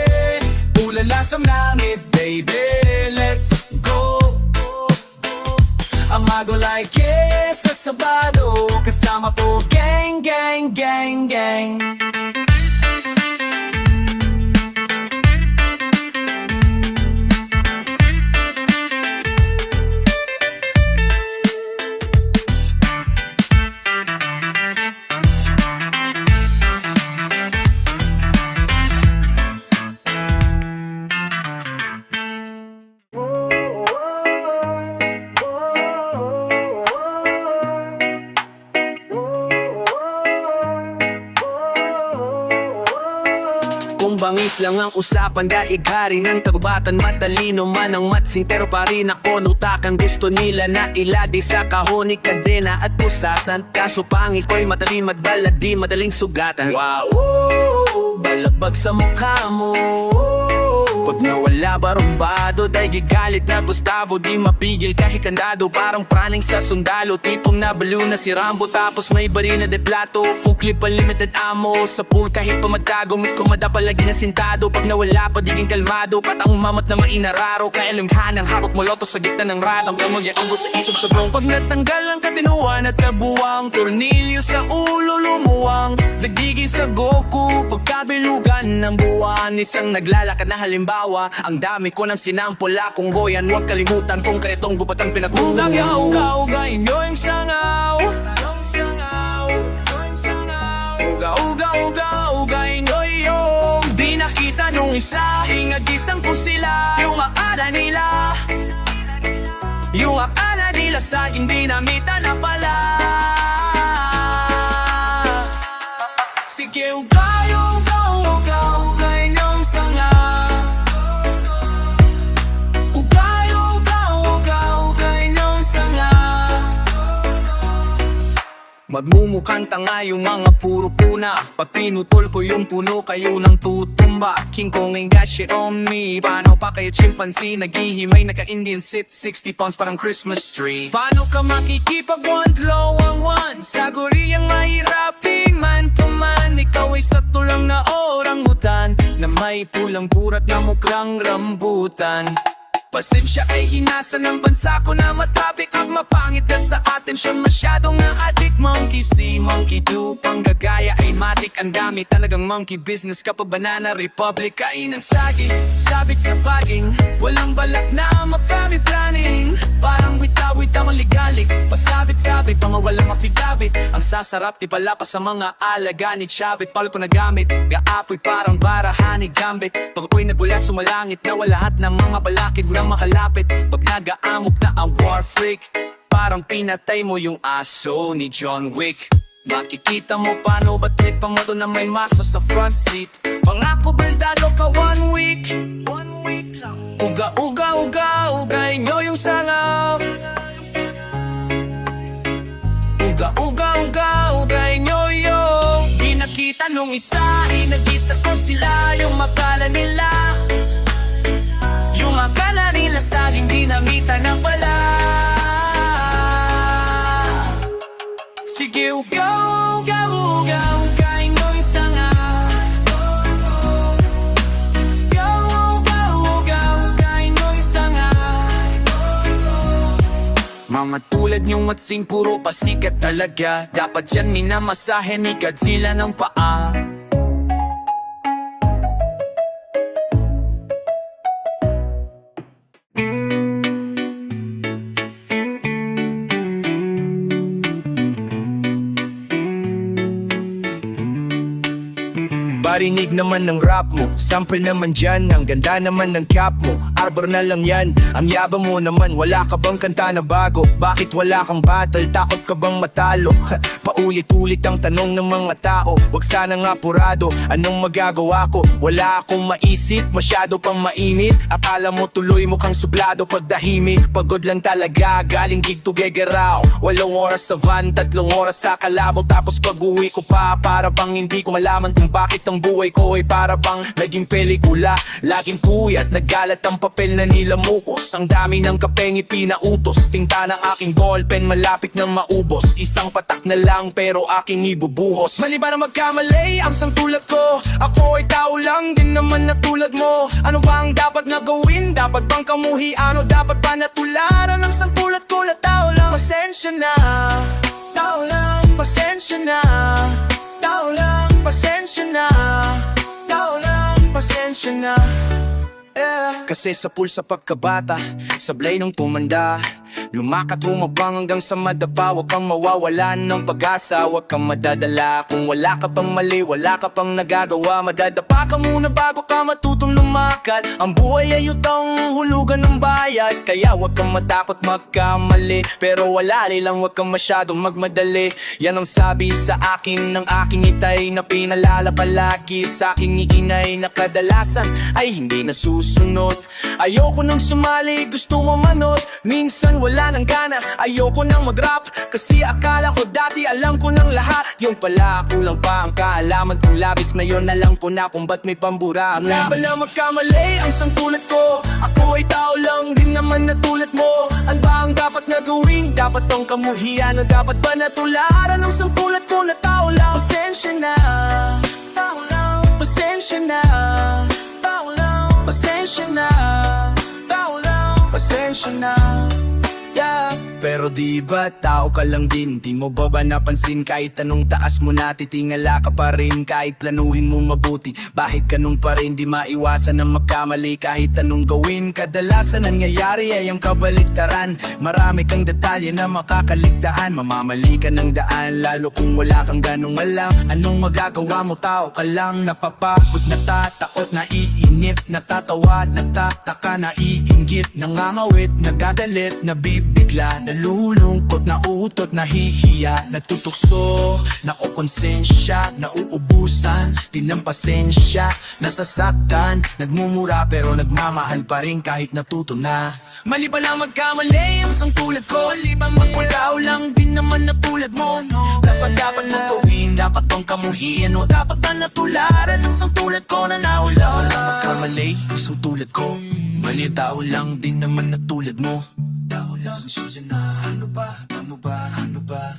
Ulala sa langit, baby. Let's go. Amago like yes, sa Sabado. Kasama ko gang, gang, gang, gang. Kung bangis lang ang usapan, daig hari ng tagubatan. Matalino man ang matsing, pero pa rin ako nutakan. Gusto nila na iladi sa kahon, kadena at pusasan. Kaso pangit ko'y matalin, madbalad di madaling sugatan. Wow, balagbag sa mukha mo. Pag nawala barumbado, dahil gigalit na Gustavo. Di mapigil kahit kandado, parang praning sa sundalo. Tipong nabalo na si Rambo, tapos may baril na de plato. Full clip unlimited ammo, sa pool kahit pamatago. Miss ko madapalagi na sintado, pag nawala pa diging kalmado. Patang mamat na mainararo, kailanghan ang harot moloto sa gitna ng ratang. Kamag ang sa isip sa blong. Pag natanggal ang katinuan at kabuwang, tornilyo sa ulo lumuwang. Nagdiging sa Goku, pagkabilugan ng buwan. Isang naglalakad na halimbawa, ang dami ko ng sinampula. Kung goyan, huwag kalimutan kung karetong gubat ang pinagbubugan. Uga-uga-ugain nyo yung sangaw. Uga-uga-ugain nyo yung di nakita nung isa. Hinag-isang ko sila. Yung akala nila saging dinamita na pala. Sige, uga-uga-ugain nyo yung sangaw. Magmumukhang tanga yung mga puro puna. Pag pinutol ko yung puno, kayo nang tutumba. King Kong ain't got shit on me. Paano pa kayo chimpanzee? Naghihimay, naka-Indian sit 60 pounds parang Christmas tree. Paano ka makikipag one low ang one? Sa goriyang mahirapin man to man. Ikaw ay sa tulang na orangutan, na may pulang burat na mukhang rambutan. Pasensya ay hinasa ng bansa ko na matraffic. Ang mapangit ka sa atensyon, masyadong na addict. Monkey see, monkey do, panggagaya ay matik. Ang dami talagang monkey business ka pa. Banana Republic, kain ng saging, sabit sa baging. Walang balak na mag-family planning, parang witawit ang ligalig. Pasabit-sabit, mga walang affidavit. Ang sasarap, di pala pa sa mga alaga ni Chavit. Palo ko na gamit, gaapoy parang barahan ni Gambit. Pag ako'y nagula sumalangit, nawa lahat ng mga balakid. Walang makalapit, pag nagaamok na ang war freak. Parang pinatay mo yung aso ni John Wick. Makikita mo paano ba trip ang moto na may maso sa front seat. Pangako baldado ka 1 week. Uga-uga-uga-ugay nyo yung sangaw. Uga-uga-uga-ugay nyo yung di nakita nung isa. Inagisa ko sila, yung makala nila. Yung akala nila saging dinamita na pala. Sige, ugaw-ugaw-ugaw-ugain mo yung sangaw. Ugaw-ugaw-ugaw-ugain mo yung sangaw. Mga tulad niyong matsing puro pasikat talaga. Dapat yan minamasahe ni Godzilla ng paa. Marinig naman ng rap mo, sample naman dyan. Ang ganda naman ng cap mo, arbor na lang yan. Ang yabang mo naman, wala ka bang kanta na bago? Bakit wala kang battle, takot ka bang matalo? Paulit-ulit ang tanong ng mga tao, wag sanang apurado, anong magagawa ko? Wala akong maisip, masyado pang mainit. Akala mo tuloy mukhang sublado pagdahimik. Pagod lang talaga, galing gig to Gegeraw. 8 oras sa van, 3 oras sa kalabaw. Tapos pag-uwi ko pa, para bang hindi ko malaman kung bakit ang buhay ko ay para bang naging pelikula. Laging puyat, naggalat ang papel na nilamukos. Ang dami ng kapeng ipinautos, tinta ng aking ballpen malapit nang maubos. Isang patak na lang pero aking ibubuhos. Mali ba na magkamali ang sangtulad ko? Ako ay tao lang din naman na tulad mo. Ano ba ang dapat na gawin? Dapat bang kamuhi? Ano dapat ba natularan ng sangtulad ko na tao lang? Pasensya na, tao lang. Pasensya na, tao lang. Pasensya na, tao lang. Pasensya na. Kasi sa pulsa pagkabata, sablay nung tumanda, lumakat humabang hanggang sa madapa. Huwag kang mawawalan ng pag-asa, huwag kang madadala. Kung wala ka pang mali, wala ka pang nagagawa, madadapa ka muna bago ka matutong lumakad. Ang buhay ay utang hulugan ng bayad, kaya huwag kang matakot magkamali. Pero wala lang, huwag kang masyadong magmadali. Yan ang sabi sa akin ng aking itay, na pinalala palagi sa aking iinay, na kadalasan ay hindi nasusunod. Ayoko nang sumali, gusto mo manood. Minsan wala nang gana, ayoko nang mag-rap, kasi akala ko dati alam ko ng lahat. Yung pala kulang pa ang kaalaman kong labis. Ngayon alam ko na kung ba't may pambura. Wala ba na magkamali ang sangtulad ko? Ako ay tao lang din naman na tulad mo. Ano ba ang dapat na gawin? Dapat bang kamuhian? O dapat ba natularan ng sangtulad ko na tao lang? Pasensya na, tao lang. Pasensya na, tao lang. Pasensya na, tao lang. Pasensya na, yeah. Pero di ba tao ka lang din? Di mo ba napansin kahit anong taas mo na, titingala ka pa rin kahit planuhin mo mabuti. Bakit ganun pa rin? Di maiwasan na magkamali kahit anong gawin. Kadalasan nangyayari ay ang kabaliktaran. Marami kang detalye na makakaligtaan. Mamamali ka ng daan lalo kung wala kang ganong alam. Anong magagawa mo? Tao ka lang, napapagod, natatakot, naiinip, natatawa, natataka, naiinggit, nangangawit, nagagalit, nabibigla, nalulungkot, nauutot, nahihiya, natutukso, nakokonsensya, nauubusan din ng pasensya, nasasaktan, nagmumura pero nagmamahal pa rin kahit natuto na. Mali ba lang magkamali ang sangtulad ko? Mali ba magkulao lang din naman na tulad mo? Dapat mong gawin, dapat bang kamuhian? O dapat ba natularan ang sangtulad ko na nawala? Wala magkamali ang sangtulad ko. Mali tao lang din naman na tulad mo. Tao lang siya na, ano ba, ano ba, ano ba?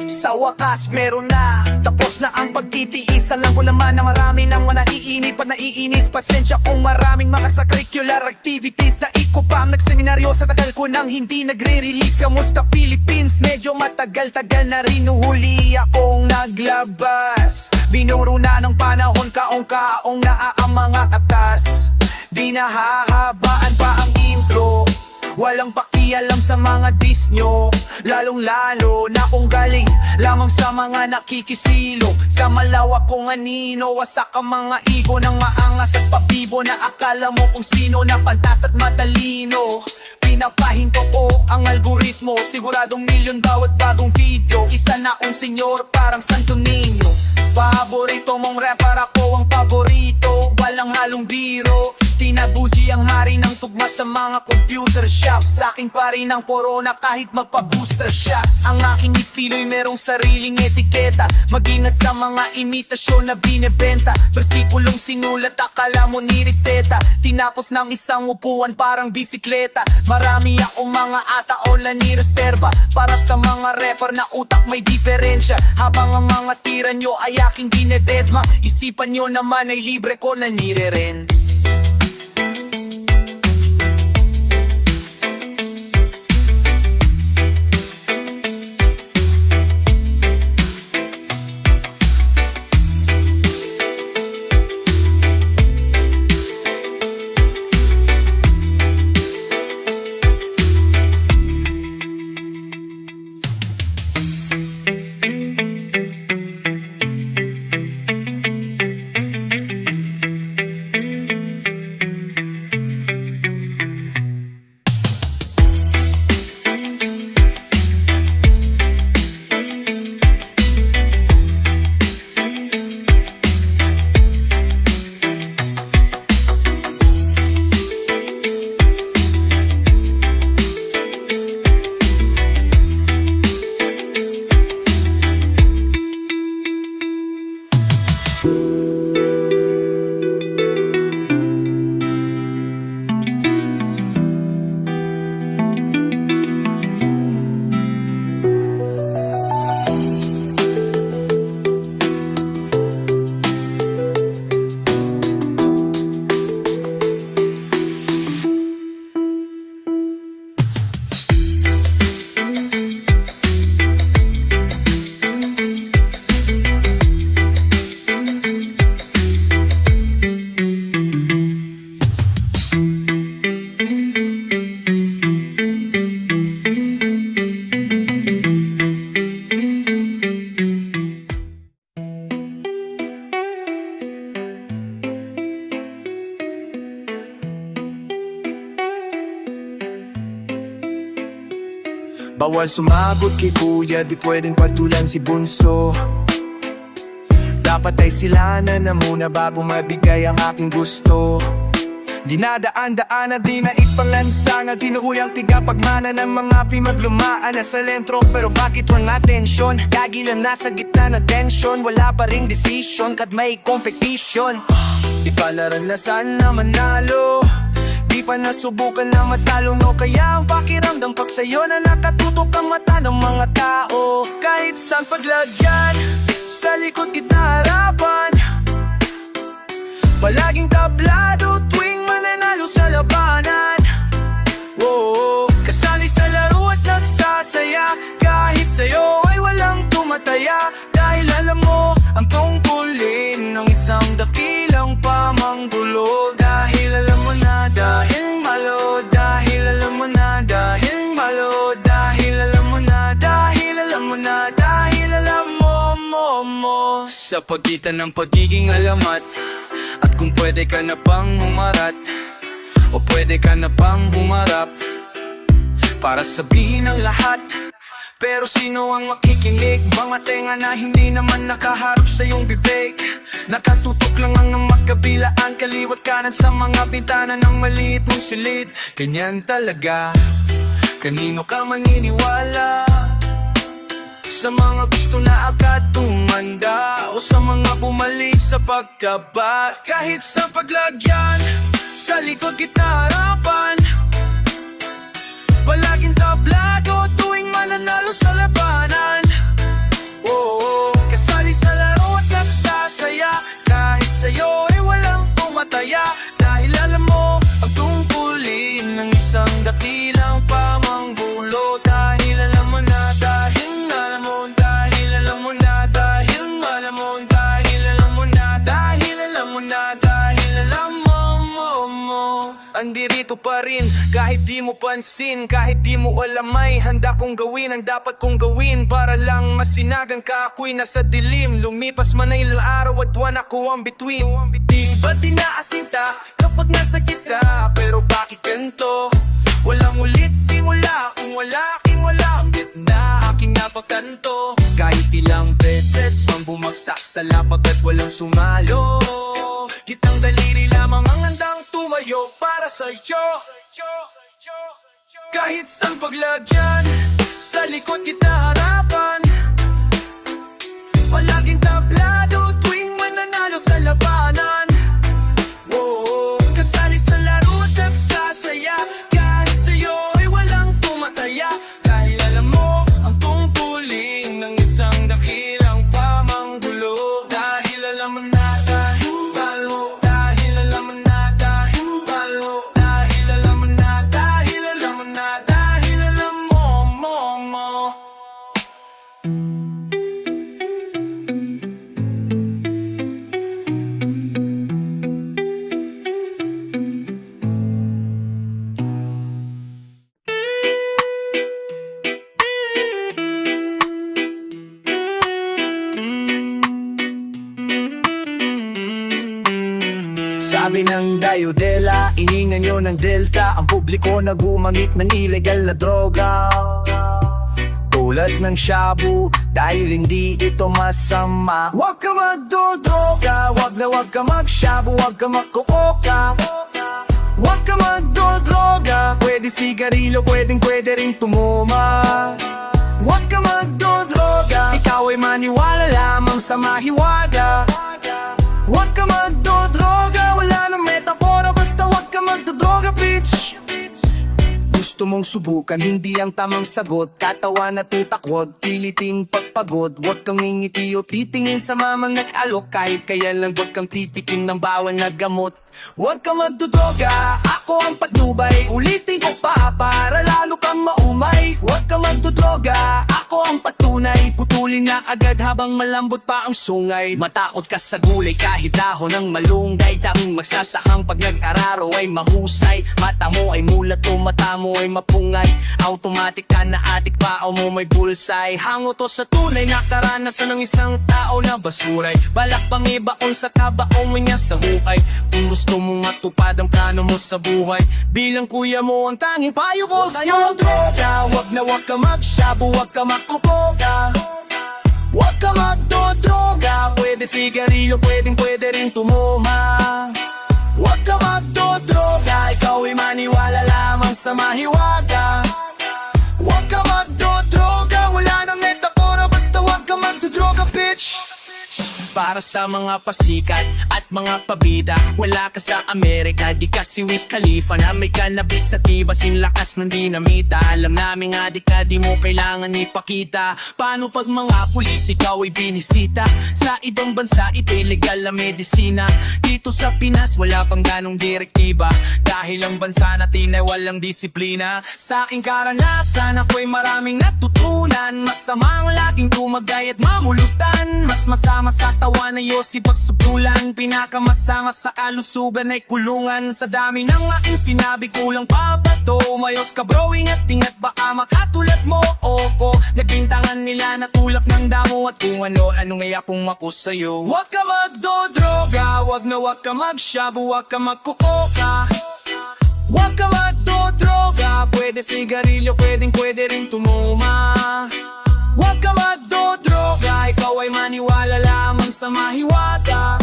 Sa wakas meron na, tapos na ang pagtitiis. Alam ko naman na marami nang manaiinip at naiinis. Pasensya kung maraming mga extracurricular activities na iko pa nagseminaryo sa tagal ko nang hindi nagre-release. Kamusta Philippines? Medyo matagal-tagal na rin huli akong naglabas. Binuro na ng panahon, kaong-kaong naaang mga katas. Di nahahabaan pa ang intro, walang pakialam sa mga diss nyo. Lalong-lalo na kung galing lamang sa mga nakikisilo. Sa malawak kong anino, wasak ang mga ego ng maangas at pabibo na akala mo kung sino na pantas at matalino. Pinapahinto ko ang algoritmo, siguradong milyon bawat bagong video. Isa na akong senyor, parang Santo Niño. Paborito mong rapper, ako ang paborito. Walang halong biro, tinabuji ang hari ng tugma sa mga computer shop. Sa'kin pa rin ang corona kahit magpa-booster shot. Ang aking estilo'y merong sariling etiketa, maginat sa mga imitasyon na binebenta. Versikulong sinulat, akala mo ni reseta, tinapos ng isang upuan parang bisikleta. Marami akong mga ataon na nireserba para sa mga rapper na utak may diferensya. Habang ang mga tira nyo ay aking dinededma, isipan nyo naman ay libre ko na nire-rent. Bawal sumagot kay kuya, di pwedeng patulan si bunso. Dapat ay silanan na muna bago mabigay ang aking gusto. Dinadaan-daan na di na ipangansa nga tinuyang tiga pagmana ng mga pimaglumaan na sa lentro. Pero bakit walang atensyon? Kagilan nasa gitna na tension, wala pa ring decision kat may competition. Di palaran na sana manalo, di pa nasubukan na matalo no. Kaya ang pakiramdam pag sa'yo na nakatutok ang mata ng mga tao. Kahit saan paglagyan, sa likod kita harapan, palaging tablado tuwing mananalo sa labanan. Whoa, kasali sa laro at nagsasaya, kahit sa'yo ay walang tumataya. Dahil alam mo ang tungkulin ng isang dakilang pamanggulo. Dahil alam mo na, dahil malo. Dahil alam mo na, dahil malo. Dahil alam mo na, dahil alam mo na, dahil alam mo. Sa pagitan ng pagiging alamat, at kung pwede ka na bang humarap, o pwede ka na bang humarap para sabihin ang lahat. Pero sino ang makikinig? Mga tenga na hindi naman nakaharap sa iyong bibig. Nakatutok lang ang magkabilaan, kaliwat kanan sa mga bintana ng maliit mong silid. Ganyan talaga, kanino ka maniniwala? Sa mga gusto na agad tumanda, o sa mga bumalik sa pagkaba? Kahit sa paglagyan, sa likod kita harapan, palaging tablado tuwing mananalo sa labanan. Oo, kasali sa laro at nagsasaya, kahit sa'yo ay walang tumataya. Dahil alam mo ang tungkulin ng isang dakilang pamanggulo. Dahil alam mo na, dahil alam mo, dahil alam mo na, dahil alam mo, dahil alam mo na, dahil alam mo na, dahil alam mo. Andirito pa rin, kahit di mo pansin, kahit di mo alam ay handa kong gawin ang dapat kong gawin. Para lang masinagan ka, ako'y nasa dilim. Lumipas man ay ilang araw at buwan, ako ang between. Di ba't inaasinta kapag nasa kita? Pero bakit ganito? Walang ulit simula kung wala aking wala. Hanggat na aking napagtanto, kahit ilang beses mang bumagsak sa lapak at walang sumalo, kitang daliri lamang ang handang tumayo para sa'yo. Kahit saan paglagyan, sa likod kita harapan, palaging tablado tuwing mananalo sa labanan. Whoa, kasali sa laro at nagsasaya, kahit sa'yo ay walang tumataya. Dahil alam mo ang tungkulin ng isang dakilang pamanggulo. Dahil alam mo na, dahil balo. Dahil alam mo na, dahil balo. Dahil alam mo na, dahil alam mo na, dahil alam mo. Sabi ng Dayodela, iningan nyo ng Delta. Ang publiko na gumamit ng illegal na droga, tulad ng shabu, dahil hindi ito masama. Huwag ka magdodroga, huwag ka magshabu, huwag ka magkukoka. Huwag ka magdodroga, pwede sigarilyo, pwede rin tumuma. Huwag ka magdodroga, ikaw ay maniwala lamang sa mahiwaga. Huwag ka magdodroga, wala nang metapora, basta huwag ka magdodroga, bitch. Gusto mong subukan, hindi ang tamang sagot. Katawan na tutakwod, piliting pagpagod. Huwag kang ngingiti o titingin sa mamang nag-alok. Kahit kaya lang huwag kang titikim ng bawal na gamot. Huwag kang magdodroga, ako ang patnubay. Ulitin ko pa para lalo kang maumay. Huwag kang magdodroga, ako ang patunay. Putulin huli na agad habang malambot pa ang sungay. Matakot ka sa gulay kahit dahon ng malunggay. Tanging magsasakang pag nag-araro ay mahusay. Mata mo ay mulat o mata mo ay mapungay. Automatic ka na adik pao mo may bullseye. Hango to sa tunay na karanasan ng isang tao na basuray. Balak pang ibaon sa kabaong mo niya sa hukay. Kung gusto mong matupad ang plano mo sa buhay, bilang kuya mo ang tanging payo ko sa'yo. Droga, wag ka magshabu, wag ka magkupoga. Wag ka magdodroga, pwede sigarilyo, pwede rin tumuma. Wag ka magdodroga, ikaw ay maniwala lamang sa mahiwaga. Wag ka magdodroga, wala nang metapora, basta wag ka magdodroga, bitch. Para sa mga pasikat at mga pabida, wala ka sa Amerika, di ka si Wiz Khalifa na may cannabis sa tibas, lakas ng dinamita. Alam namin nga di mo kailangan ipakita. Paano pag mga pulis ikaw ay binisita? Sa ibang bansa ito'y legal na medisina. Dito sa Pinas wala pang ganong direktiba, dahil ang bansa natin ay walang disiplina. Sa aking karanasan ako'y maraming natutunan. Masamang laging tumagay at mamulutan. Mas masama sa tawa na yosi pagsubulan. Pinakamasama sa kalusugan ay kulungan. Sa dami ng aking sinabi kulang pa ba to? Mayos ka bro, ingat baka makatulad mo. Oko, nagbintangan nila na tulak ng damo. At kung ano ngaya kung ako sa'yo. Huwag ka magdodroga, wag ka magshabu, wag ka magkukoka. Huwag ka magdodroga, pwede sigarilyo, pwede rin tumuma. Huwag ka magdodroga, ikaw ay maniwala lamang sa mahiwaga.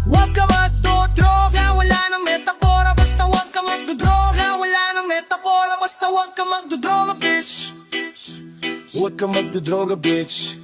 Huwag ka magdodroga, wala nang metapora, basta huwag ka magdodroga. Wala nang metapora, basta huwag ka magdodroga, bitch. Huwag ka magdodroga, bitch.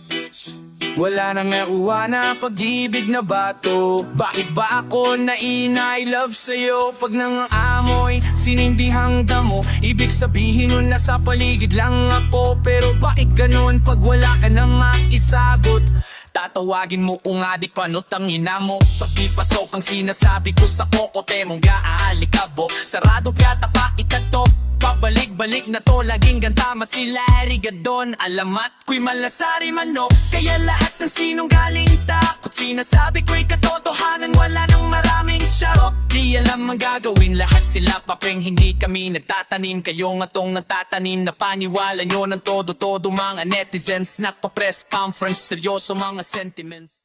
Wala nang nauwa na pag-ibig na bato. Bakit ba ako na I love sa'yo? Pag nangangamoy, sinindihang damo, ibig sabihin nun nasa paligid lang ako. Pero bakit ganun pag wala ka na maisagot? Tatawagin mo kung adik panot ang ina mo. Pagpipasok ang sinasabi ko sa kokote mong gaalikabo. Sarado piyata pa itato. Pabalik-balik na to, laging gantama sila Rigadon. Alamat ko'y malasari manok, kaya lahat ng sinunggaling takot. Sinasabi ko'y katotohanan, wala nang maraming charot. Di alam ang gagawin, lahat sila papeng hindi kami nagtatanim. Kayo nga tong nagtatanim na paniwala nyo ng todo-todo mga netizens. Nagpa-press conference, seryoso mga sentiments.